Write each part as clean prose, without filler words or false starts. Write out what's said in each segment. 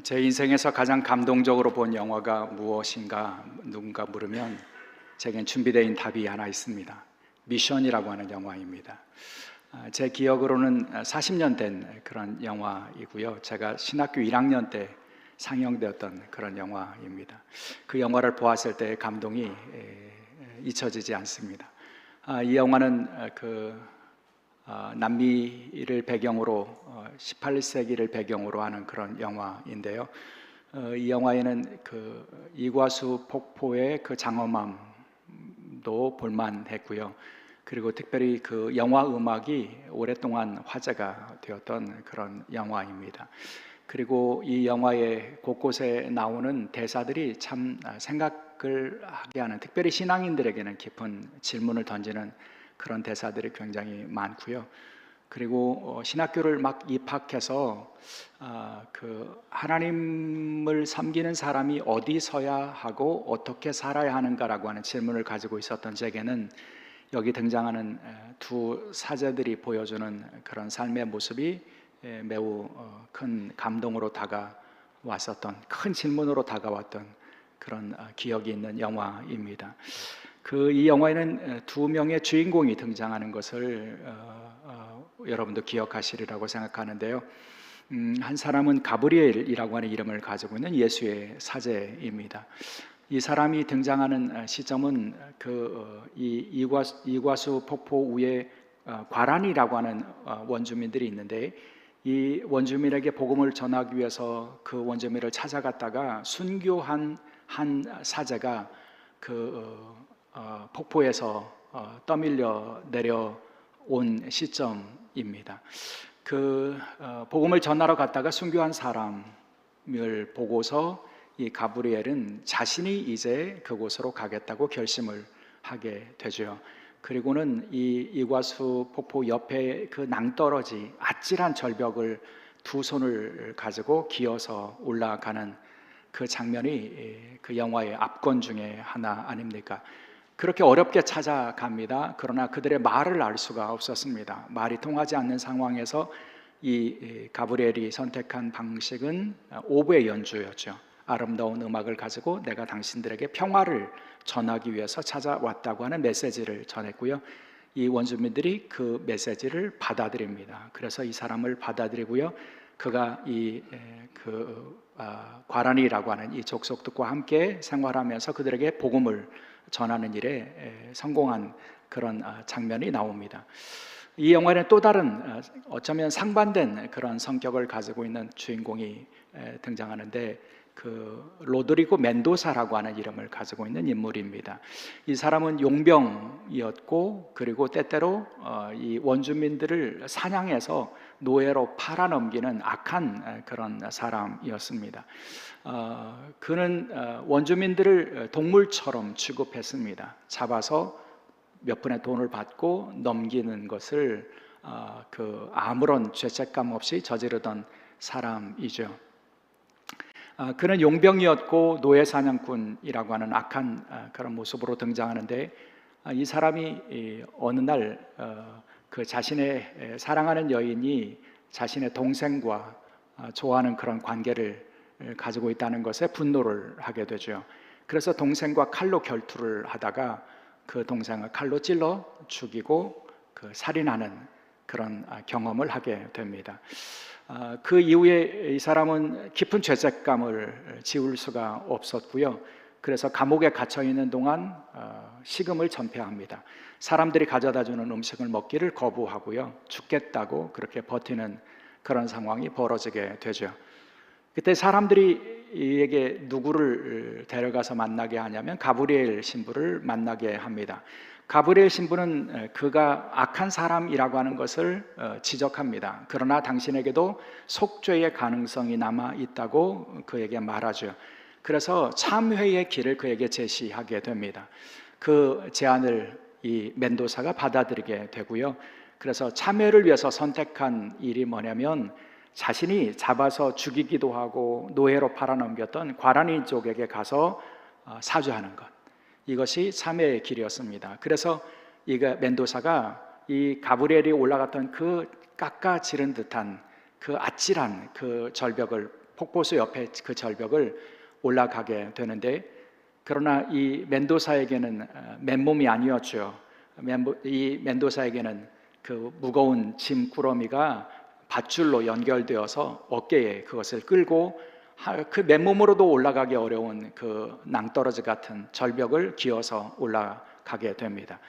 제 인생에서 가장 감동적으로 본 영화가 무엇인가 누군가 물으면 제겐 준비되어 있는 답이 하나 있습니다. 미션이라고 하는 영화입니다. 제 기억으로는 40년 된 그런 영화이고요. 제가 신학교 1학년 때 상영되었던 그런 영화입니다. 그 영화를 보았을 때의 감동이 잊혀지지 않습니다. 이 영화는 남미를 배경으로 18세기를 배경으로 하는 그런 영화인데요. 이 영화에는 이과수 폭포의 그 장엄함도 볼만했고요. 그리고 특별히 그 영화 음악이 오랫동안 화제가 되었던 그런 영화입니다. 그리고 이 영화의 곳곳에 나오는 대사들이 참 생각을 하게 하는, 특별히 신앙인들에게는 깊은 질문을 던지는 그런 대사들이 굉장히 많고요. 그리고 신학교를 막 입학해서 하나님을 섬기는 사람이 어디 서야 하고 어떻게 살아야 하는가라고 하는 질문을 가지고 있었던 제게는 여기 등장하는 두 사제들이 보여주는 그런 삶의 모습이 매우 큰 감동으로 다가왔었던, 큰 질문으로 다가왔던 그런 기억이 있는 영화입니다. 이 영화에는 두 명의 주인공이 등장하는 것을 여러분도 기억하시리라고 생각하는데요. 한 사람은 가브리엘이라고 하는 이름을 가지고 있는 예수의 사제입니다. 이 사람이 등장하는 시점은 이과수 폭포 위에 과란이라고 하는 원주민들이 있는데, 이 원주민에게 복음을 전하기 위해서 그 원주민을 찾아갔다가 순교한 한 사제가 폭포에서 떠밀려 내려온 시점입니다. 복음을 전하러 갔다가 순교한 사람을 보고서 이 가브리엘은 자신이 이제 그곳으로 가겠다고 결심을 하게 되죠. 그리고는 이 이과수 폭포 옆에 그 낭떠러지 아찔한 절벽을 두 손을 가지고 기어서 올라가는 그 장면이 그 영화의 압권 중에 하나 아닙니까? 그렇게 어렵게 찾아갑니다. 그러나 그들의 말을 알 수가 없었습니다. 말이 통하지 않는 상황에서 이 가브리엘이 선택한 방식은 오보의 연주였죠. 아름다운 음악을 가지고 내가 당신들에게 평화를 전하기 위해서 찾아왔다고 하는 메시지를 전했고요. 이 원주민들이 그 메시지를 받아들입니다. 그래서 이 사람을 받아들이고요. 그가 과란이라고 하는 이 족속들과 함께 생활하면서 그들에게 복음을 전하는 일에 성공한 그런 장면이 나옵니다. 이 영화에는 또 다른 어쩌면 상반된 그런 성격을 가지고 있는 주인공이 등장하는데, 로드리고 멘도사라고 하는 이름을 가지고 있는 인물입니다. 이 사람은 용병이었고, 그리고 때때로 이 원주민들을 사냥해서 노예로 팔아넘기는 악한 그런 사람이었습니다. 그는 원주민들을 동물처럼 취급했습니다. 잡아서 몇 푼의 돈을 받고 넘기는 것을 아무런 죄책감 없이 저지르던 사람이죠. 그는 용병이었고 노예 사냥꾼이라고 하는 악한 그런 모습으로 등장하는데, 이 사람이 어느 날 자신의 사랑하는 여인이 자신의 동생과 좋아하는 그런 관계를 가지고 있다는 것에 분노를 하게 되죠. 그래서 동생과 칼로 결투를 하다가 그 동생을 칼로 찔러 죽이고 살인하는 그런 경험을 하게 됩니다. 그 이후에 이 사람은 깊은 죄책감을 지울 수가 없었고요. 그래서 감옥에 갇혀 있는 동안 식음을 전폐합니다. 사람들이 가져다 주는 음식을 먹기를 거부하고요. 죽겠다고 그렇게 버티는 그런 상황이 벌어지게 되죠. 그때 사람들이 이에게 누구를 데려가서 만나게 하냐면 가브리엘 신부를 만나게 합니다. 가브리엘 신부는 그가 악한 사람이라고 하는 것을 지적합니다. 그러나 당신에게도 속죄의 가능성이 남아 있다고 그에게 말하죠. 그래서 참회의 길을 그에게 제시하게 됩니다. 그 제안을 이 멘도사가 받아들이게 되고요. 그래서 참회를 위해서 선택한 일이 뭐냐면, 자신이 잡아서 죽이기도 하고 노예로 팔아넘겼던 과란이족에게 가서 사죄하는 것, 이것이 참회의 길이었습니다. 그래서 이 멘도사가 이 가브리엘이 올라갔던 그 깎아지른 듯한 그 아찔한 그 절벽을 폭포수 옆에 그 절벽을 올라가게 되는데, 그러나 이 멘도사에게는 맨몸이 아니었죠. 이 멘도사에게는 그 무거운 짐꾸러미가 밧줄로 연결되어서 어깨에 그것을 끌고 그 맨몸으로도 올라가기 어려운 그 낭떠러지 같은 절벽을 기어서 올라가게 됩니다.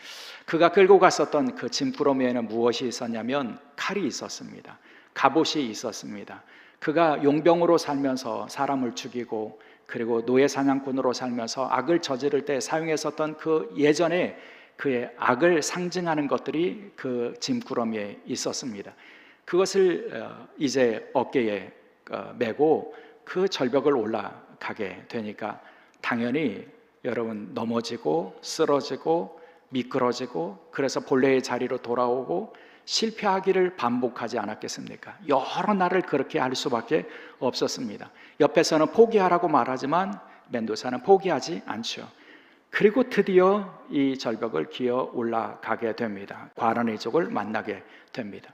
그가 끌고 갔었던 그 짐꾸러미에는 무엇이 있었냐면 칼이 있었습니다. 갑옷이 있었습니다. 그가 용병으로 살면서 사람을 죽이고 그리고 노예 사냥꾼으로 살면서 악을 저지를 때 사용했었던 그 예전에 그의 악을 상징하는 것들이 그 짐꾸러미에 있었습니다. 그것을 이제 어깨에 메고 그 절벽을 올라가게 되니까 당연히 여러분 넘어지고 쓰러지고 미끄러지고 그래서 본래의 자리로 돌아오고 실패하기를 반복하지 않았겠습니까? 여러 날을 그렇게 할 수밖에 없었습니다. 옆에서는 포기하라고 말하지만 멘도사는 포기하지 않죠. 그리고 드디어 이 절벽을 기어 올라가게 됩니다. 과라니족을 만나게 됩니다.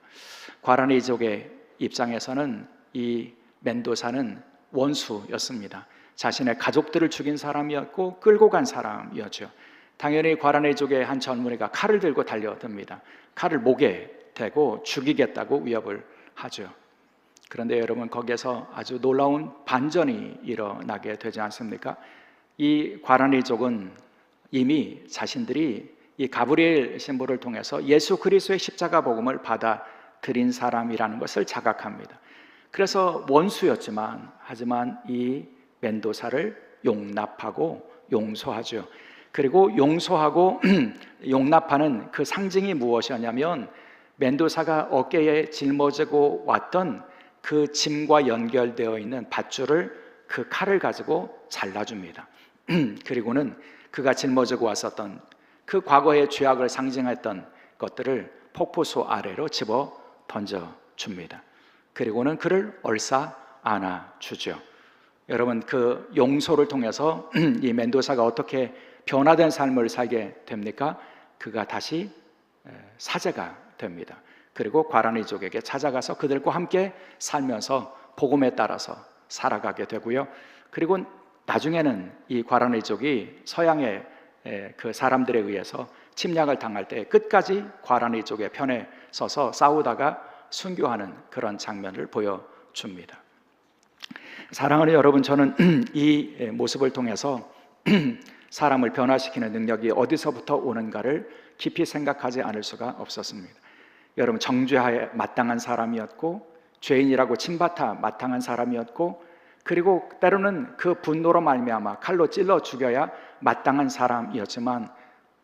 과라니족의 입장에서는 이 멘도사는 원수였습니다. 자신의 가족들을 죽인 사람이었고 끌고 간 사람이었죠. 당연히 과라니족의 한 젊은이가 칼을 들고 달려듭니다. 칼을 목에 대고 죽이겠다고 위협을 하죠. 그런데 여러분, 거기에서 아주 놀라운 반전이 일어나게 되지 않습니까? 이 과라니족은 이미 자신들이 이 가브리엘 신부를 통해서 예수 그리스도의 십자가 복음을 받아들인 사람이라는 것을 자각합니다. 그래서 원수였지만 하지만 이 멘도사를 용납하고 용서하죠. 그리고 용서하고 용납하는 그 상징이 무엇이었냐면 멘도사가 어깨에 짊어지고 왔던 그 짐과 연결되어 있는 밧줄을 그 칼을 가지고 잘라줍니다. 그리고는 그가 짊어지고 왔었던 그 과거의 죄악을 상징했던 것들을 폭포수 아래로 집어 던져줍니다. 그리고는 그를 얼싸 안아주죠. 여러분, 그 용서를 통해서 이 멘도사가 어떻게 변화된 삶을 살게 됩니까? 그가 다시 사제가 됩니다. 그리고 과라니족에게 찾아가서 그들과 함께 살면서 복음에 따라서 살아가게 되고요. 그리고 나중에는 이 과라니족이 서양의 그 사람들에 의해서 침략을 당할 때 끝까지 과라니족의 편에 서서 싸우다가 순교하는 그런 장면을 보여줍니다. 사랑하는 여러분, 저는 이 모습을 통해서 사람을 변화시키는 능력이 어디서부터 오는가를 깊이 생각하지 않을 수가 없었습니다. 여러분, 정죄하에 마땅한 사람이었고 죄인이라고 침받아 마땅한 사람이었고 그리고 때로는 그 분노로 말미암아 칼로 찔러 죽여야 마땅한 사람이었지만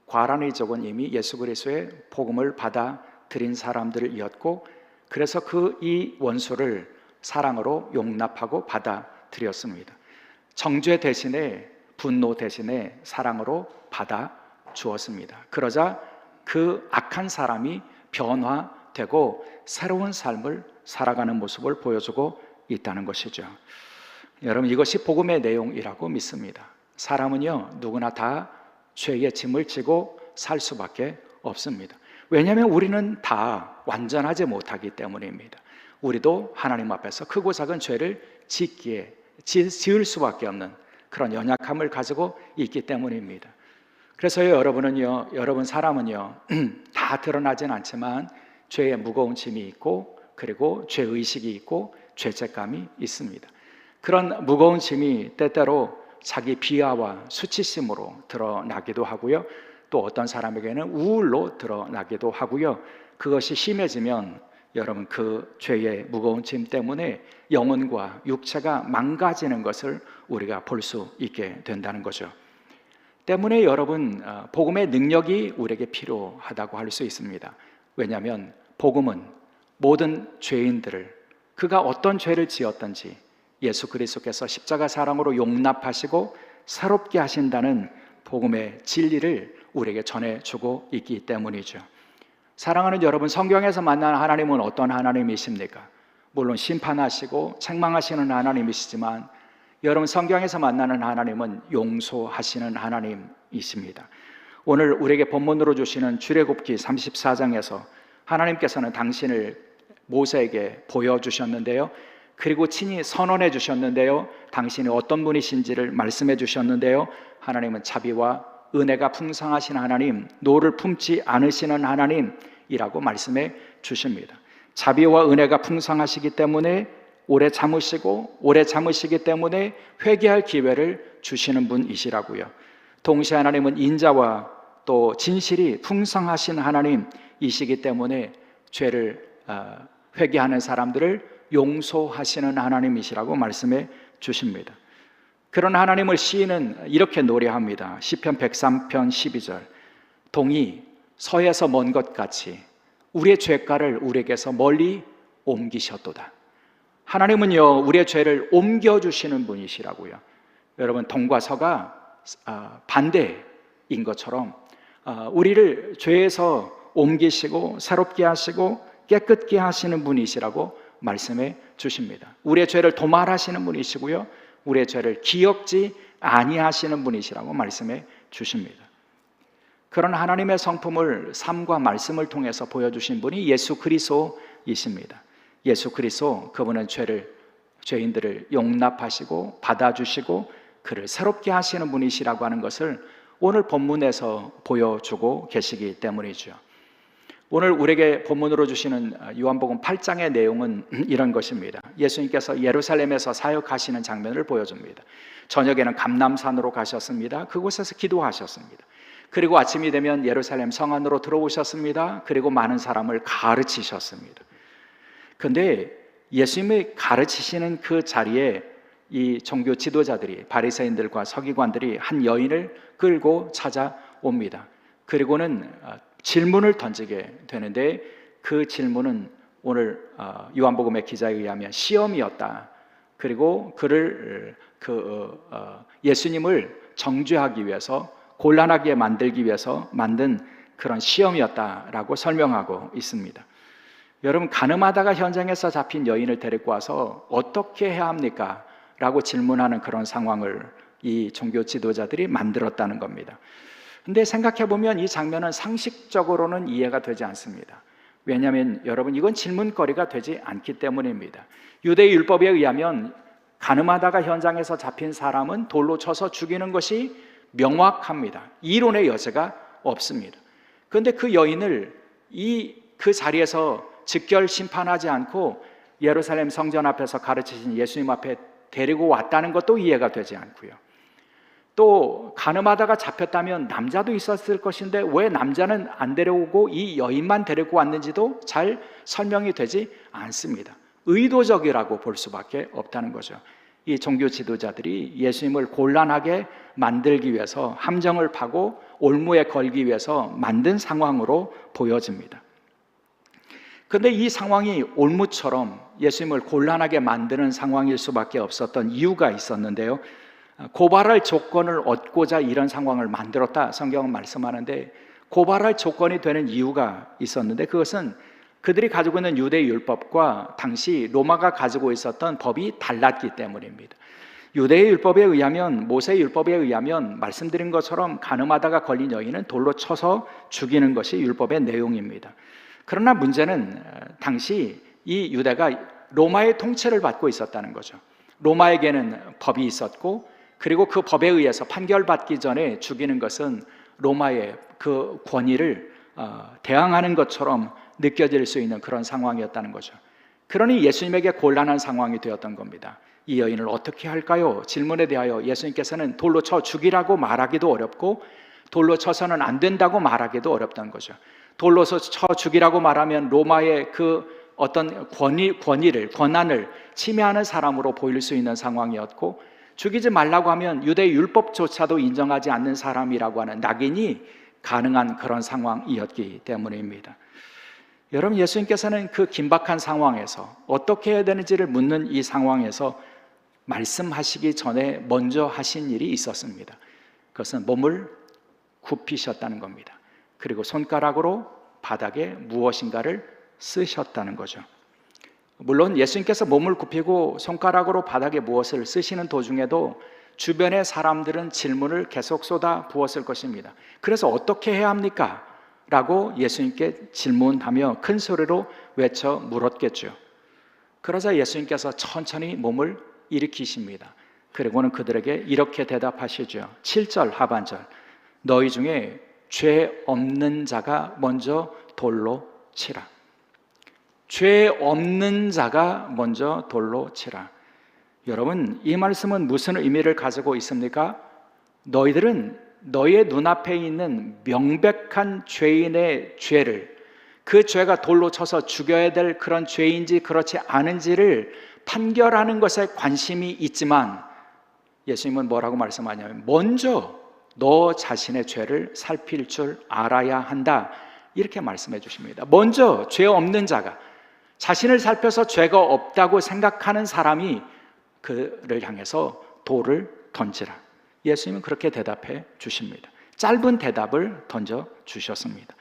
과라니족은 이미 예수 그리스도의 복음을 받아들인 사람들이었고 그래서 그 이 원수를 사랑으로 용납하고 받아들였습니다. 정죄 대신에 분노 대신에 사랑으로 받아 주었습니다. 그러자 그 악한 사람이 변화되고 새로운 삶을 살아가는 모습을 보여주고 있다는 것이죠. 여러분, 이것이 복음의 내용이라고 믿습니다. 사람은요, 누구나 다 죄의 짐을 지고 살 수밖에 없습니다. 왜냐하면 우리는 다 완전하지 못하기 때문입니다. 우리도 하나님 앞에서 크고 작은 죄를 지을 수밖에 없는 그런 연약함을 가지고 있기 때문입니다. 그래서 여러분 사람은요, 다 드러나진 않지만 죄의 무거운 짐이 있고 그리고 죄의식이 있고 죄책감이 있습니다. 그런 무거운 짐이 때때로 자기 비하와 수치심으로 드러나기도 하고요. 또 어떤 사람에게는 우울로 드러나기도 하고요. 그것이 심해지면 여러분, 그 죄의 무거운 짐 때문에 영혼과 육체가 망가지는 것을 우리가 볼 수 있게 된다는 거죠. 때문에 여러분, 복음의 능력이 우리에게 필요하다고 할 수 있습니다. 왜냐하면 복음은 모든 죄인들을 그가 어떤 죄를 지었든지 예수 그리스도께서 십자가 사랑으로 용납하시고 새롭게 하신다는 복음의 진리를 우리에게 전해주고 있기 때문이죠. 사랑하는 여러분, 성경에서 만나는 하나님은 어떤 하나님이십니까? 물론 심판하시고 책망하시는 하나님이시지만 여러분, 성경에서 만나는 하나님은 용서하시는 하나님이십니다. 오늘 우리에게 본문으로 주시는 출애굽기 34장에서 하나님께서는 당신을 모세에게 보여주셨는데요, 그리고 친히 선언해 주셨는데요. 당신이 어떤 분이신지를 말씀해 주셨는데요. 하나님은 자비와 은혜가 풍성하신 하나님, 노를 품지 않으시는 하나님이라고 말씀해 주십니다. 자비와 은혜가 풍성하시기 때문에 오래 참으시기 때문에 회개할 기회를 주시는 분이시라고요. 동시에 하나님은 인자와 또 진실이 풍성하신 하나님이시기 때문에 죄를 회개하는 사람들을 용서하시는 하나님이시라고 말씀해 주십니다. 그런 하나님을 시인은 이렇게 노래합니다. 시편 103편 12절. 동이 서에서 먼 것 같이 우리의 죄가를 우리에게서 멀리 옮기셨도다. 하나님은요, 우리의 죄를 옮겨주시는 분이시라고요. 여러분, 동과 서가 반대인 것처럼 우리를 죄에서 옮기시고 새롭게 하시고 깨끗게 하시는 분이시라고 말씀해 주십니다. 우리의 죄를 도말하시는 분이시고요, 우리의 죄를 기억지 아니하시는 분이시라고 말씀해 주십니다. 그런 하나님의 성품을 삶과 말씀을 통해서 보여주신 분이 예수 그리스도이십니다. 예수 그리스도, 그분은 죄인들을 용납하시고 받아주시고 그를 새롭게 하시는 분이시라고 하는 것을 오늘 본문에서 보여주고 계시기 때문이죠. 오늘 우리에게 본문으로 주시는 요한복음 8장의 내용은 이런 것입니다. 예수님께서 예루살렘에서 사역하시는 장면을 보여줍니다. 저녁에는 감람산으로 가셨습니다. 그곳에서 기도하셨습니다. 그리고 아침이 되면 예루살렘 성 안으로 들어오셨습니다. 그리고 많은 사람을 가르치셨습니다. 그런데 예수님이 가르치시는 그 자리에 이 종교 지도자들이, 바리새인들과 서기관들이 한 여인을 끌고 찾아옵니다. 그리고는 질문을 던지게 되는데 그 질문은 오늘 요한복음의 기자에 의하면 시험이었다. 그리고 그를 예수님을 정죄하기 위해서, 곤란하게 만들기 위해서 만든 그런 시험이었다라고 설명하고 있습니다. 여러분, 가늠하다가 현장에서 잡힌 여인을 데리고 와서 어떻게 해야 합니까? 라고 질문하는 그런 상황을 이 종교 지도자들이 만들었다는 겁니다. 근데 생각해보면 이 장면은 상식적으로는 이해가 되지 않습니다. 왜냐하면 여러분, 이건 질문거리가 되지 않기 때문입니다. 유대 율법에 의하면 가늠하다가 현장에서 잡힌 사람은 돌로 쳐서 죽이는 것이 명확합니다. 이론의 여지가 없습니다. 그런데 그 여인을 그 자리에서 즉결 심판하지 않고 예루살렘 성전 앞에서 가르치신 예수님 앞에 데리고 왔다는 것도 이해가 되지 않고요. 또 가늠하다가 잡혔다면 남자도 있었을 것인데 왜 남자는 안 데려오고 이 여인만 데리고 왔는지도 잘 설명이 되지 않습니다. 의도적이라고 볼 수밖에 없다는 거죠. 이 종교 지도자들이 예수님을 곤란하게 만들기 위해서, 함정을 파고 올무에 걸기 위해서 만든 상황으로 보여집니다. 그런데 이 상황이 올무처럼 예수님을 곤란하게 만드는 상황일 수밖에 없었던 이유가 있었는데요. 고발할 조건을 얻고자 이런 상황을 만들었다, 성경은 말씀하는데, 고발할 조건이 되는 이유가 있었는데 그것은 그들이 가지고 있는 유대 율법과 당시 로마가 가지고 있었던 법이 달랐기 때문입니다. 유대의 율법에 의하면, 모세의 율법에 의하면 말씀드린 것처럼 가늠하다가 걸린 여인은 돌로 쳐서 죽이는 것이 율법의 내용입니다. 그러나 문제는 당시 이 유대가 로마의 통치를 받고 있었다는 거죠. 로마에게는 법이 있었고, 그리고 그 법에 의해서 판결받기 전에 죽이는 것은 로마의 그 권위를 대항하는 것처럼 느껴질 수 있는 그런 상황이었다는 거죠. 그러니 예수님에게 곤란한 상황이 되었던 겁니다. 이 여인을 어떻게 할까요? 질문에 대하여 예수님께서는 돌로 쳐 죽이라고 말하기도 어렵고 돌로 쳐서는 안 된다고 말하기도 어렵다는 거죠. 돌로 쳐 죽이라고 말하면 로마의 그 어떤 권한을 침해하는 사람으로 보일 수 있는 상황이었고, 죽이지 말라고 하면 유대 율법조차도 인정하지 않는 사람이라고 하는 낙인이 가능한 그런 상황이었기 때문입니다. 여러분, 예수님께서는 그 긴박한 상황에서 어떻게 해야 되는지를 묻는 이 상황에서 말씀하시기 전에 먼저 하신 일이 있었습니다. 그것은 몸을 굽히셨다는 겁니다. 그리고 손가락으로 바닥에 무엇인가를 쓰셨다는 거죠. 물론 예수님께서 몸을 굽히고 손가락으로 바닥에 무엇을 쓰시는 도중에도 주변의 사람들은 질문을 계속 쏟아 부었을 것입니다. 그래서 어떻게 해야 합니까? 라고 예수님께 질문하며 큰 소리로 외쳐 물었겠죠. 그러자 예수님께서 천천히 몸을 일으키십니다. 그리고는 그들에게 이렇게 대답하시죠. 7절 하반절, 너희 중에 죄 없는 자가 먼저 돌로 치라. 죄 없는 자가 먼저 돌로 치라. 여러분, 이 말씀은 무슨 의미를 가지고 있습니까? 너희들은 너희의 눈앞에 있는 명백한 죄인의 죄를, 그 죄가 돌로 쳐서 죽여야 될 그런 죄인지 그렇지 않은지를 판결하는 것에 관심이 있지만, 예수님은 뭐라고 말씀하냐면 먼저 너 자신의 죄를 살필 줄 알아야 한다, 이렇게 말씀해 주십니다. 먼저 죄 없는 자가, 자신을 살펴서 죄가 없다고 생각하는 사람이 그를 향해서 돌을 던지라. 예수님은 그렇게 대답해 주십니다. 짧은 대답을 던져 주셨습니다.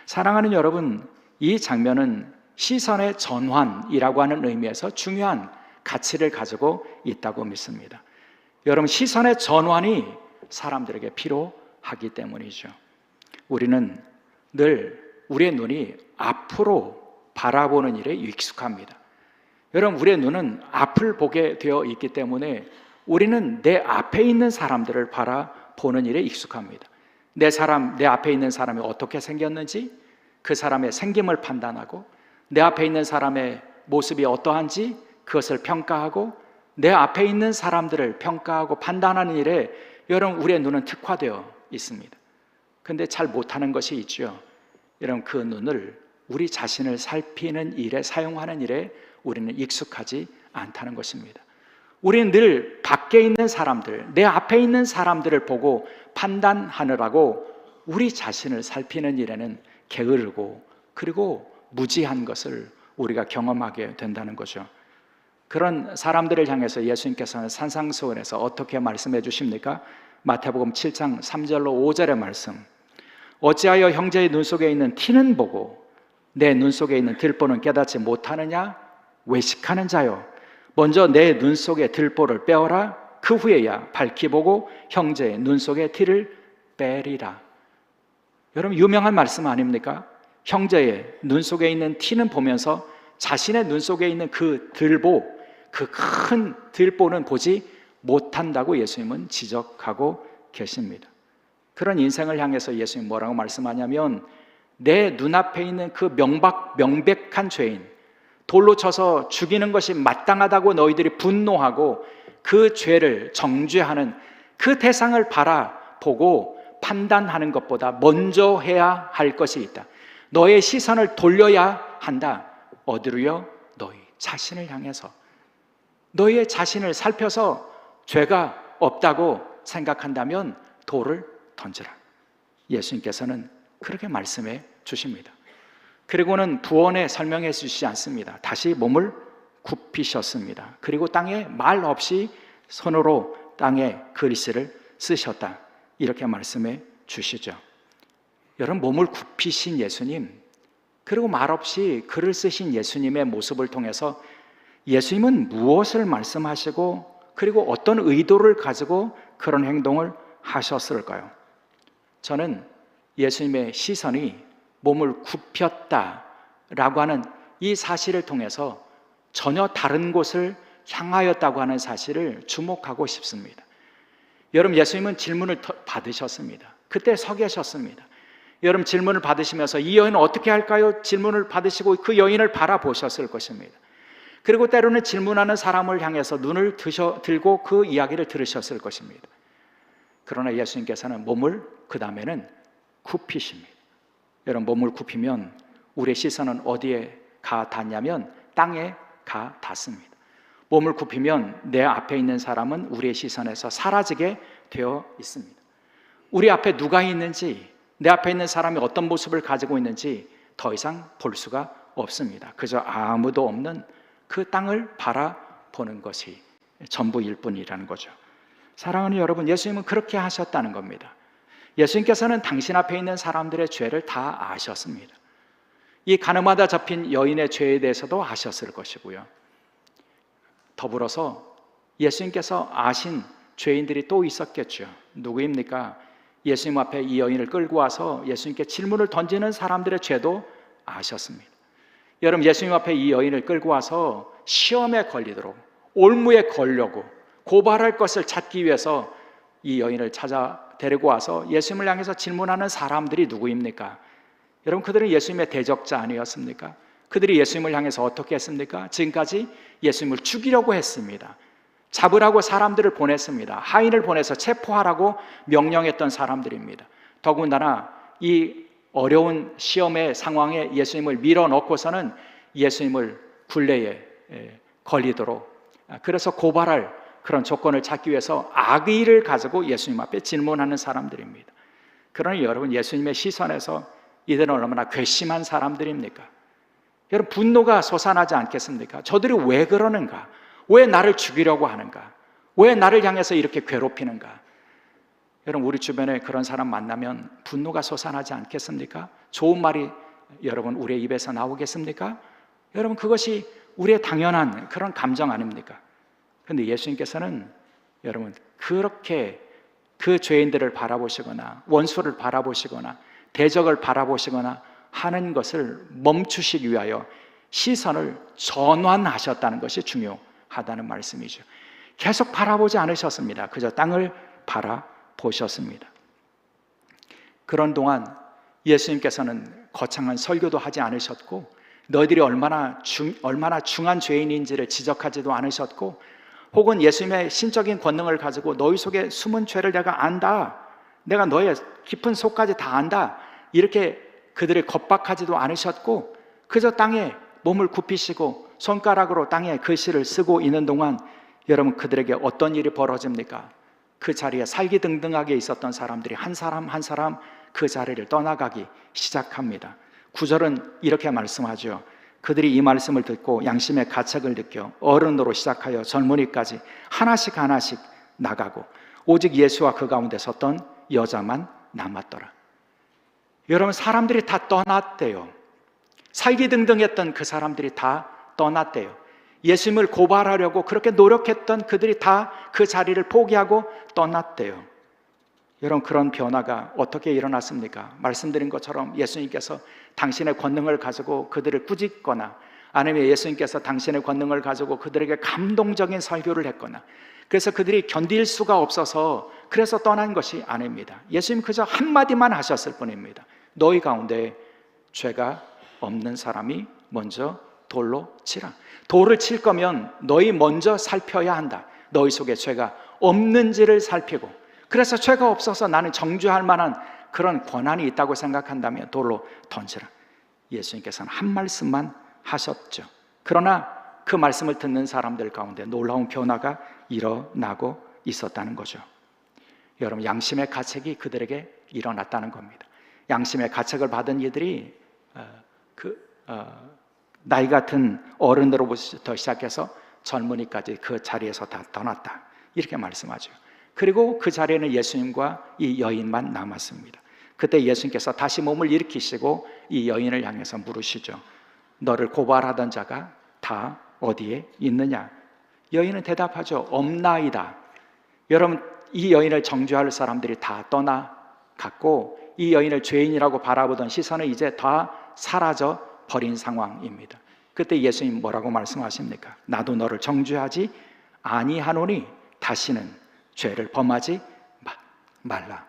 사랑하는 여러분, 이 장면은 시선의 전환이라고 하는 의미에서 중요한 가치를 가지고 있다고 믿습니다. 여러분, 시선의 전환이 사람들에게 필요하기 때문이죠. 우리는 늘 우리의 눈이 앞으로 바라보는 일에 익숙합니다. 여러분, 우리의 눈은 앞을 보게 되어 있기 때문에 우리는 내 앞에 있는 사람들을 바라보는 일에 익숙합니다. 내 앞에 있는 사람이 어떻게 생겼는지, 그 사람의 생김을 판단하고, 내 앞에 있는 사람의 모습이 어떠한지 그것을 평가하고, 내 앞에 있는 사람들을 평가하고 판단하는 일에 여러분, 우리의 눈은 특화되어 있습니다. 그런데 잘 못하는 것이 있죠. 여러분, 그 눈을 우리 자신을 살피는 일에, 사용하는 일에 우리는 익숙하지 않다는 것입니다. 우리는 늘 밖에 있는 사람들, 내 앞에 있는 사람들을 보고 판단하느라고 우리 자신을 살피는 일에는 게으르고, 그리고 무지한 것을 우리가 경험하게 된다는 거죠. 그런 사람들을 향해서 예수님께서는 산상수훈에서 어떻게 말씀해 주십니까? 마태복음 7장 3절로 5절의 말씀, 어찌하여 형제의 눈 속에 있는 티는 보고 내 눈 속에 있는 들보는 깨닫지 못하느냐? 외식하는 자여, 먼저 내 눈 속의 들보를 빼어라. 그 후에야 밝히 보고 형제의 눈 속의 티를 빼리라. 여러분, 유명한 말씀 아닙니까? 형제의 눈 속에 있는 티는 보면서 자신의 눈 속에 있는 그 들보, 그 큰 들보는 보지 못한다고 예수님은 지적하고 계십니다. 그런 인생을 향해서 예수님 뭐라고 말씀하냐면, 내 눈앞에 있는 그 명백한 죄인, 돌로 쳐서 죽이는 것이 마땅하다고 너희들이 분노하고 그 죄를 정죄하는 그 대상을 바라보고 판단하는 것보다 먼저 해야 할 것이 있다. 너의 시선을 돌려야 한다. 어디로요? 너희 자신을 향해서. 너의 자신을 살펴서 죄가 없다고 생각한다면 돌을 던지라. 예수님께서는 그렇게 말씀해 주십니다. 그리고는 부언에 설명해 주시지 않습니다. 다시 몸을 굽히셨습니다. 그리고 땅에 말 없이 손으로 땅에 글씨를 쓰셨다, 이렇게 말씀해 주시죠. 여러분, 몸을 굽히신 예수님, 그리고 말없이 글을 쓰신 예수님의 모습을 통해서 예수님은 무엇을 말씀하시고, 그리고 어떤 의도를 가지고 그런 행동을 하셨을까요? 저는 예수님의 시선이 몸을 굽혔다라고 하는 이 사실을 통해서 전혀 다른 곳을 향하였다고 하는 사실을 주목하고 싶습니다. 여러분, 예수님은 질문을 받으셨습니다. 그때 서 계셨습니다. 여러분, 질문을 받으시면서 이 여인은 어떻게 할까요? 질문을 받으시고 그 여인을 바라보셨을 것입니다. 그리고 때로는 질문하는 사람을 향해서 눈을 들고 그 이야기를 들으셨을 것입니다. 그러나 예수님께서는 몸을 그 다음에는 굽히십니다. 여러분, 몸을 굽히면 우리의 시선은 어디에 가 닿냐면 땅에 가 닿습니다. 몸을 굽히면 내 앞에 있는 사람은 우리의 시선에서 사라지게 되어 있습니다. 우리 앞에 누가 있는지, 내 앞에 있는 사람이 어떤 모습을 가지고 있는지 더 이상 볼 수가 없습니다. 그저 아무도 없는 그 땅을 바라보는 것이 전부일 뿐이라는 거죠. 사랑하는 여러분, 예수님은 그렇게 하셨다는 겁니다. 예수님께서는 당신 앞에 있는 사람들의 죄를 다 아셨습니다. 이 가늠하다 잡힌 여인의 죄에 대해서도 아셨을 것이고요. 더불어서 예수님께서 아신 죄인들이 또 있었겠죠. 누구입니까? 예수님 앞에 이 여인을 끌고 와서 예수님께 질문을 던지는 사람들의 죄도 아셨습니다. 여러분, 예수님 앞에 이 여인을 끌고 와서 시험에 걸리도록, 올무에 걸려고 고발할 것을 찾기 위해서 이 여인을 찾아 데리고 와서 예수님을 향해서 질문하는 사람들이 누구입니까? 여러분, 그들은 예수님의 대적자 아니었습니까? 그들이 예수님을 향해서 어떻게 했습니까? 지금까지 예수님을 죽이려고 했습니다. 잡으라고 사람들을 보냈습니다. 하인을 보내서 체포하라고 명령했던 사람들입니다. 더군다나 이 어려운 시험의 상황에 예수님을 밀어넣고서는 예수님을 굴레에 걸리도록, 그래서 고발할 그런 조건을 찾기 위해서 악의를 가지고 예수님 앞에 질문하는 사람들입니다. 그러니 여러분, 예수님의 시선에서 이들은 얼마나 괘씸한 사람들입니까? 여러분, 분노가 솟아나지 않겠습니까? 저들이 왜 그러는가? 왜 나를 죽이려고 하는가? 왜 나를 향해서 이렇게 괴롭히는가? 여러분, 우리 주변에 그런 사람 만나면 분노가 솟아나지 않겠습니까? 좋은 말이 여러분 우리의 입에서 나오겠습니까? 여러분, 그것이 우리의 당연한 그런 감정 아닙니까? 그런데 예수님께서는 여러분, 그렇게 그 죄인들을 바라보시거나 원수를 바라보시거나 대적을 바라보시거나 하는 것을 멈추시기 위하여 시선을 전환하셨다는 것이 중요하다는 말씀이죠. 계속 바라보지 않으셨습니다. 그저 땅을 바라보셨습니다. 그런 동안 예수님께서는 거창한 설교도 하지 않으셨고, 너희들이 얼마나 중한 죄인인지를 지적하지도 않으셨고, 혹은 예수님의 신적인 권능을 가지고 너희 속에 숨은 죄를 내가 안다, 내가 너의 깊은 속까지 다 안다, 이렇게 그들을 겁박하지도 않으셨고, 그저 땅에 몸을 굽히시고 손가락으로 땅에 글씨를 쓰고 있는 동안 여러분, 그들에게 어떤 일이 벌어집니까? 그 자리에 살기등등하게 있었던 사람들이 한 사람 한 사람 그 자리를 떠나가기 시작합니다. 9절은 이렇게 말씀하죠. 그들이 이 말씀을 듣고 양심의 가책을 느껴 어른으로 시작하여 젊은이까지 하나씩 하나씩 나가고 오직 예수와 그 가운데 섰던 여자만 남았더라. 여러분, 사람들이 다 떠났대요. 살기등등했던 그 사람들이 다 떠났대요. 예수님을 고발하려고 그렇게 노력했던 그들이 다 그 자리를 포기하고 떠났대요. 여러분, 그런 변화가 어떻게 일어났습니까? 말씀드린 것처럼 예수님께서 당신의 권능을 가지고 그들을 꾸짖거나, 아니면 예수님께서 당신의 권능을 가지고 그들에게 감동적인 설교를 했거나, 그래서 그들이 견딜 수가 없어서 그래서 떠난 것이 아닙니다. 예수님 그저 한마디만 하셨을 뿐입니다. 너희 가운데 죄가 없는 사람이 먼저 돌로 치라. 돌을 칠 거면 너희 먼저 살펴야 한다. 너희 속에 죄가 없는지를 살피고, 그래서 죄가 없어서 나는 정죄할 만한 그런 권한이 있다고 생각한다면 돌로 던지라. 예수님께서는 한 말씀만 하셨죠. 그러나 그 말씀을 듣는 사람들 가운데 놀라운 변화가 일어나고 있었다는 거죠. 여러분, 양심의 가책이 그들에게 일어났다는 겁니다. 양심의 가책을 받은 이들이 나이 같은 어른으로부터 시작해서 젊은이까지 그 자리에서 다 떠났다, 이렇게 말씀하죠. 그리고 그 자리에는 예수님과 이 여인만 남았습니다. 그때 예수님께서 다시 몸을 일으키시고 이 여인을 향해서 물으시죠. 너를 고발하던 자가 다 어디에 있느냐? 여인은 대답하죠. 없나이다. 여러분, 이 여인을 정죄할 사람들이 다 떠나갔고, 이 여인을 죄인이라고 바라보던 시선은 이제 다 사라져 버린 상황입니다. 그때 예수님 뭐라고 말씀하십니까? 나도 너를 정죄하지 아니하노니 다시는 죄를 범하지 말라.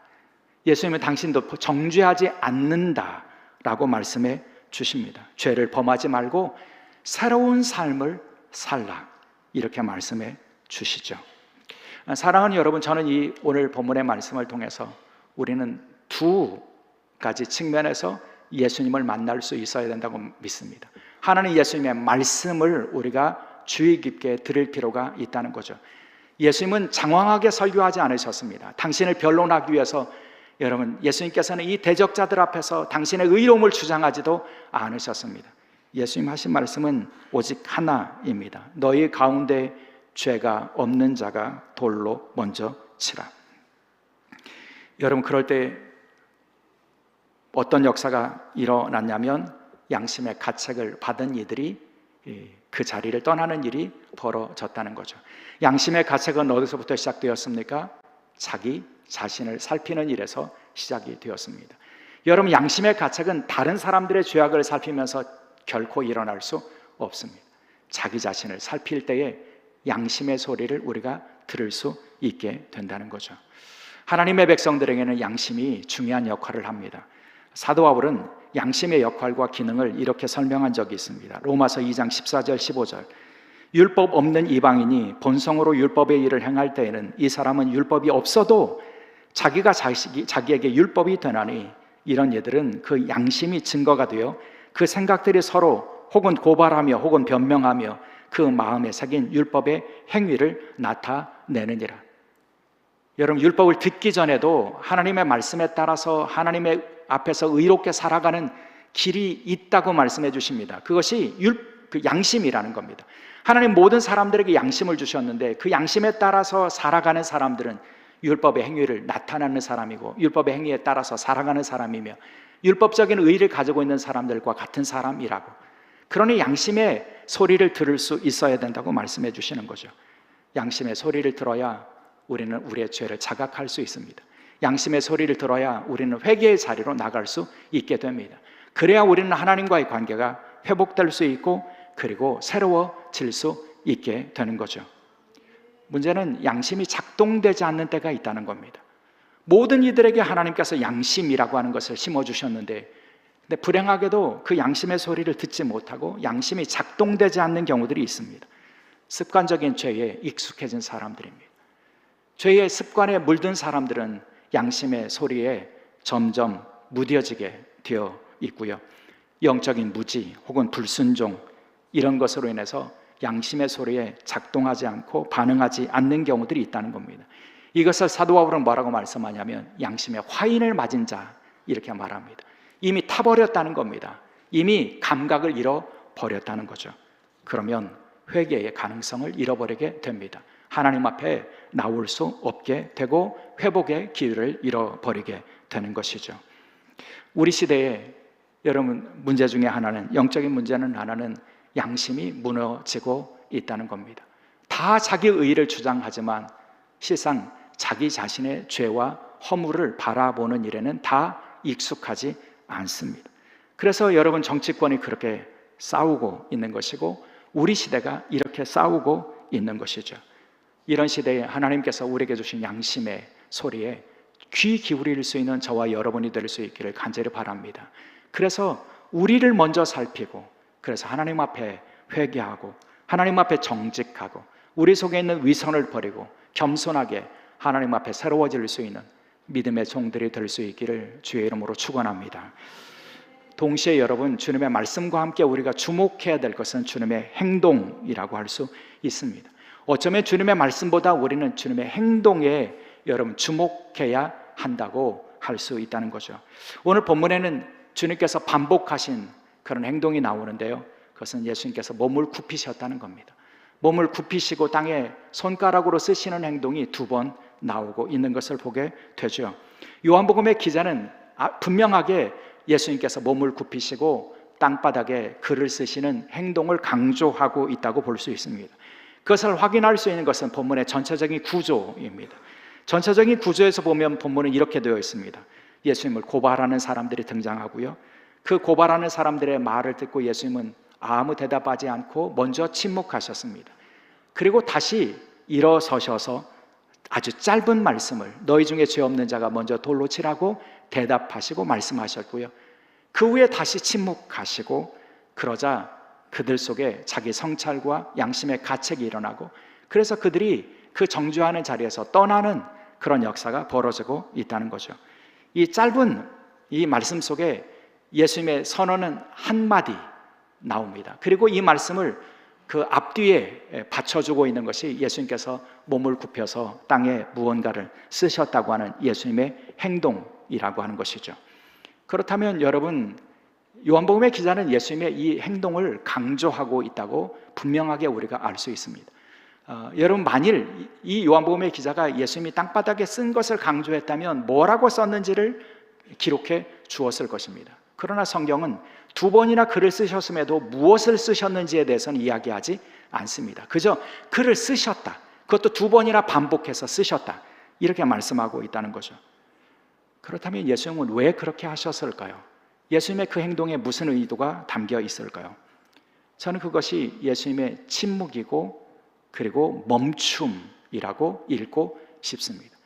예수님은 당신도 정죄하지 않는다라고 말씀해 주십니다. 죄를 범하지 말고 새로운 삶을 살라, 이렇게 말씀해 주시죠. 사랑하는 여러분, 저는 이 오늘 본문의 말씀을 통해서 우리는 두 가지 측면에서 예수님을 만날 수 있어야 된다고 믿습니다. 하나는 예수님의 말씀을 우리가 주의 깊게 들을 필요가 있다는 거죠. 예수님은 장황하게 설교하지 않으셨습니다. 당신을 변론하기 위해서 여러분, 예수님께서는 이 대적자들 앞에서 당신의 의로움을 주장하지도 않으셨습니다. 예수님 하신 말씀은 오직 하나입니다. 너희 가운데 죄가 없는 자가 돌로 먼저 치라. 여러분, 그럴 때 어떤 역사가 일어났냐면 양심의 가책을 받은 이들이 그 자리를 떠나는 일이 벌어졌다는 거죠. 양심의 가책은 어디서부터 시작되었습니까? 자기 자신을 살피는 일에서 시작이 되었습니다. 여러분, 양심의 가책은 다른 사람들의 죄악을 살피면서 결코 일어날 수 없습니다. 자기 자신을 살필 때에 양심의 소리를 우리가 들을 수 있게 된다는 거죠. 하나님의 백성들에게는 양심이 중요한 역할을 합니다. 사도 바울은 양심의 역할과 기능을 이렇게 설명한 적이 있습니다. 로마서 2장 14절 15절. 율법 없는 이방인이 본성으로 율법의 일을 행할 때에는 이 사람은 율법이 없어도 자기에게 율법이 되나니 이런 이들은 그 양심이 증거가 되어 그 생각들이 서로 혹은 고발하며 혹은 변명하며 그 마음에 새긴 율법의 행위를 나타내느니라. 여러분, 율법을 듣기 전에도 하나님의 말씀에 따라서 하나님의 앞에서 의롭게 살아가는 길이 있다고 말씀해 주십니다. 그것이 양심이라는 겁니다. 하나님 모든 사람들에게 양심을 주셨는데 그 양심에 따라서 살아가는 사람들은 율법의 행위를 나타내는 사람이고 율법의 행위에 따라서 살아가는 사람이며 율법적인 의의를 가지고 있는 사람들과 같은 사람이라고. 그러니 양심의 소리를 들을 수 있어야 된다고 말씀해 주시는 거죠. 양심의 소리를 들어야 우리는 우리의 죄를 자각할 수 있습니다. 양심의 소리를 들어야 우리는 회개의 자리로 나갈 수 있게 됩니다. 그래야 우리는 하나님과의 관계가 회복될 수 있고 그리고 새로워질 수 있게 되는 거죠. 문제는 양심이 작동되지 않는 때가 있다는 겁니다. 모든 이들에게 하나님께서 양심이라고 하는 것을 심어주셨는데 근데 불행하게도 그 양심의 소리를 듣지 못하고 양심이 작동되지 않는 경우들이 있습니다. 습관적인 죄에 익숙해진 사람들입니다. 죄의 습관에 물든 사람들은 양심의 소리에 점점 무뎌지게 되어 있고요. 영적인 무지 혹은 불순종 이런 것으로 인해서 양심의 소리에 작동하지 않고 반응하지 않는 경우들이 있다는 겁니다. 이것을 사도 바울은 뭐라고 말씀하냐면 양심의 화인을 맞은 자 이렇게 말합니다. 이미 타버렸다는 겁니다. 이미 감각을 잃어버렸다는 거죠. 그러면 회개의 가능성을 잃어버리게 됩니다. 하나님 앞에 나올 수 없게 되고 회복의 기회를 잃어버리게 되는 것이죠. 우리 시대에 여러분 문제 중에 하나는 영적인 문제는 하나는 양심이 무너지고 있다는 겁니다. 다 자기 의의를 주장하지만 실상 자기 자신의 죄와 허물을 바라보는 일에는 다 익숙하지 않습니다. 그래서 여러분 정치권이 그렇게 싸우고 있는 것이고 우리 시대가 이렇게 싸우고 있는 것이죠. 이런 시대에 하나님께서 우리에게 주신 양심의 소리에 귀 기울일 수 있는 저와 여러분이 될 수 있기를 간절히 바랍니다. 그래서 우리를 먼저 살피고 그래서 하나님 앞에 회개하고 하나님 앞에 정직하고 우리 속에 있는 위선을 버리고 겸손하게 하나님 앞에 새로워질 수 있는 믿음의 종들이 될 수 있기를 주의 이름으로 축원합니다. 동시에 여러분 주님의 말씀과 함께 우리가 주목해야 될 것은 주님의 행동이라고 할 수 있습니다. 어쩌면 주님의 말씀보다 우리는 주님의 행동에 여러분 주목해야 한다고 할 수 있다는 거죠. 오늘 본문에는 주님께서 반복하신 그런 행동이 나오는데요. 그것은 예수님께서 몸을 굽히셨다는 겁니다. 몸을 굽히시고 땅에 손가락으로 쓰시는 행동이 2번 나오고 있는 것을 보게 되죠. 요한복음의 기자는 분명하게 예수님께서 몸을 굽히시고 땅바닥에 글을 쓰시는 행동을 강조하고 있다고 볼 수 있습니다. 그것을 확인할 수 있는 것은 본문의 전체적인 구조입니다. 전체적인 구조에서 보면 본문은 이렇게 되어 있습니다. 예수님을 고발하는 사람들이 등장하고요. 그 고발하는 사람들의 말을 듣고 예수님은 아무 대답하지 않고 먼저 침묵하셨습니다. 그리고 다시 일어서셔서 아주 짧은 말씀을 너희 중에 죄 없는 자가 먼저 돌로 치라고 대답하시고 말씀하셨고요. 그 후에 다시 침묵하시고 그러자 그들 속에 자기 성찰과 양심의 가책이 일어나고 그래서 그들이 그 정죄하는 자리에서 떠나는 그런 역사가 벌어지고 있다는 거죠. 이 짧은 이 말씀 속에 예수님의 선언은 한마디 나옵니다. 그리고 이 말씀을 그 앞뒤에 받쳐주고 있는 것이 예수님께서 몸을 굽혀서 땅에 무언가를 쓰셨다고 하는 예수님의 행동이라고 하는 것이죠. 그렇다면 여러분 요한복음의 기자는 예수님의 이 행동을 강조하고 있다고 분명하게 우리가 알 수 있습니다. 여러분 만일 이 요한복음의 기자가 예수님이 땅바닥에 쓴 것을 강조했다면 뭐라고 썼는지를 기록해 주었을 것입니다. 그러나 성경은 2번이나 글을 쓰셨음에도 무엇을 쓰셨는지에 대해서는 이야기하지 않습니다. 그저 글을 쓰셨다, 그것도 2번이나 반복해서 쓰셨다 이렇게 말씀하고 있다는 거죠. 그렇다면 예수님은 왜 그렇게 하셨을까요? 예수님의 그 행동에 무슨 의도가 담겨 있을까요? 저는 그것이 예수님의 침묵이고 그리고 멈춤이라고 읽고 싶습니다.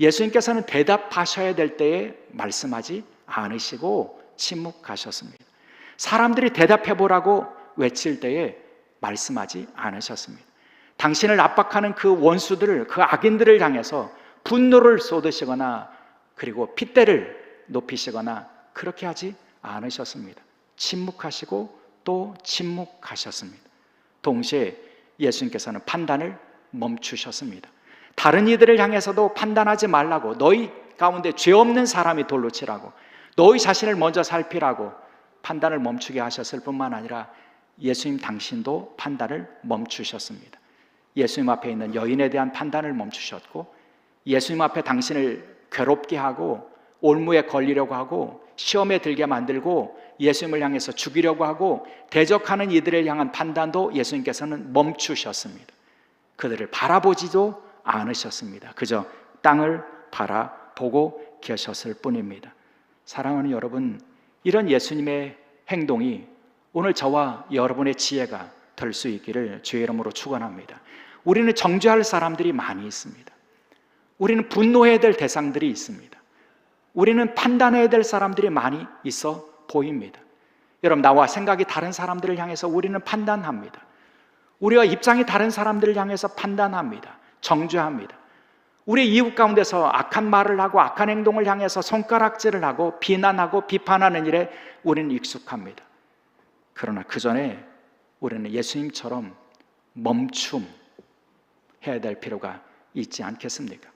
예수님께서는 대답하셔야 될 때에 말씀하지 않으시고 침묵하셨습니다. 사람들이 대답해 보라고 외칠 때에 말씀하지 않으셨습니다. 당신을 압박하는 그 원수들을, 그 악인들을 향해서 분노를 쏟으시거나 그리고 핏대를 높이시거나 그렇게 하지 않으셨습니다. 침묵하시고 또 침묵하셨습니다. 동시에 예수님께서는 판단을 멈추셨습니다. 다른 이들을 향해서도 판단하지 말라고, 너희 가운데 죄 없는 사람이 돌로 치라고, 너희 자신을 먼저 살피라고 판단을 멈추게 하셨을 뿐만 아니라 예수님 당신도 판단을 멈추셨습니다. 예수님 앞에 있는 여인에 대한 판단을 멈추셨고, 예수님 앞에 당신을 괴롭게 하고 올무에 걸리려고 하고 시험에 들게 만들고 예수님을 향해서 죽이려고 하고 대적하는 이들을 향한 판단도 예수님께서는 멈추셨습니다. 그들을 바라보지도 않으셨습니다. 그저 땅을 바라보고 계셨을 뿐입니다. 사랑하는 여러분, 이런 예수님의 행동이 오늘 저와 여러분의 지혜가 될 수 있기를 주의 이름으로 축원합니다. 우리는 정죄할 사람들이 많이 있습니다. 우리는 분노해야 될 대상들이 있습니다. 우리는 판단해야 될 사람들이 많이 있어 보입니다. 여러분, 나와 생각이 다른 사람들을 향해서 우리는 판단합니다. 우리와 입장이 다른 사람들을 향해서 판단합니다. 정죄합니다. 우리 이웃 가운데서 악한 말을 하고 악한 행동을 향해서 손가락질을 하고 비난하고 비판하는 일에 우리는 익숙합니다. 그러나 그 전에 우리는 예수님처럼 멈춤해야 될 필요가 있지 않겠습니까?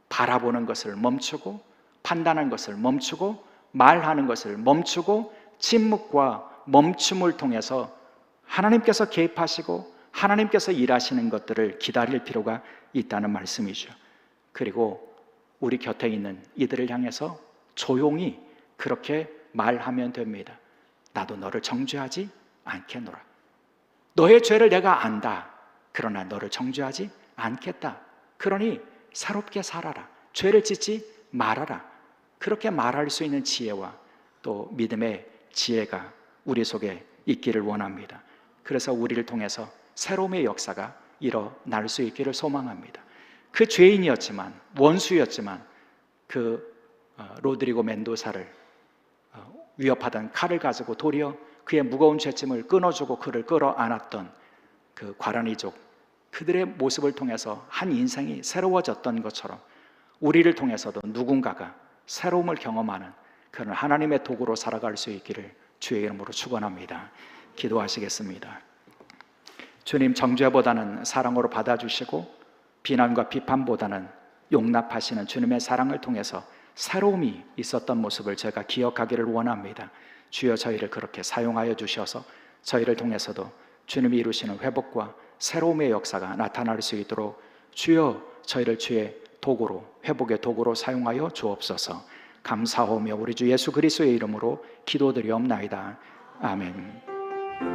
바라보는 것을 멈추고, 판단하는 것을 멈추고, 말하는 것을 멈추고, 침묵과 멈춤을 통해서 하나님께서 개입하시고 하나님께서 일하시는 것들을 기다릴 필요가 있다는 말씀이죠. 그리고 우리 곁에 있는 이들을 향해서 조용히 그렇게 말하면 됩니다. 나도 너를 정죄하지 않겠노라. 너의 죄를 내가 안다. 그러나 너를 정죄하지 않겠다. 그러니 새롭게 살아라. 죄를 짓지 말아라. 그렇게 말할 수 있는 지혜와 또 믿음의 지혜가 우리 속에 있기를 원합니다. 그래서 우리를 통해서 새로움의 역사가 일어날 수 있기를 소망합니다. 그 죄인이었지만, 원수였지만 그 로드리고 멘도사를 위협하던 칼을 가지고 도리어 그의 무거운 죄짐을 끊어주고 그를 끌어안았던 그 과라니족, 그들의 모습을 통해서 한 인생이 새로워졌던 것처럼 우리를 통해서도 누군가가 새로움을 경험하는 그런 하나님의 도구로 살아갈 수 있기를 주의 이름으로 축원합니다. 기도하시겠습니다. 주님, 정죄보다는 사랑으로 받아주시고 비난과 비판보다는 용납하시는 주님의 사랑을 통해서 새로움이 있었던 모습을 제가 기억하기를 원합니다. 주여, 저희를 그렇게 사용하여 주셔서 저희를 통해서도 주님이 이루시는 회복과 새로움의 역사가 나타날 수 있도록 주여, 저희를 주의 도구로, 회복의 도구로 사용하여 주옵소서. 감사하며 우리 주 예수 그리스도의 이름으로 기도드리옵나이다. 아멘.